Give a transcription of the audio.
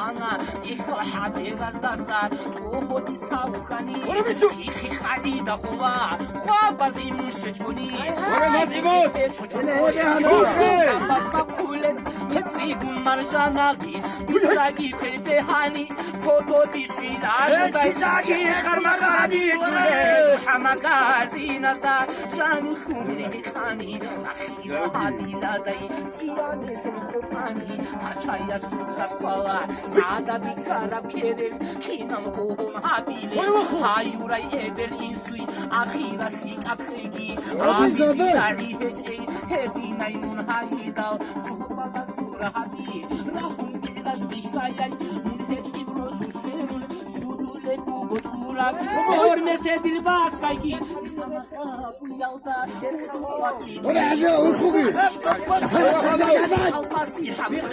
Sana İhhabi gazdasa Tuhoti saukani İhi khalida huva Khwabazi mushchuni Misrigun marjanagi Misragi kefehani Koto dişiler Ki kharmagani Hamagazi nasa Shanu khuni khani Zakhira hadila day Siyade sulkhani Hachaya sutsakvala Saada bikarab kerel Kinam hohum habile Hayuray ebel insui Akhira fik akhigi Abi tari hece Hedinay mun hayidal Suhbala surahadi Rahum bilas dihayay Mulhec ibros userul Sudule bugoturak Hormese dilbak kayki Isamaha buyalda Oraya hadi, uyku gibi. Alfasi hamur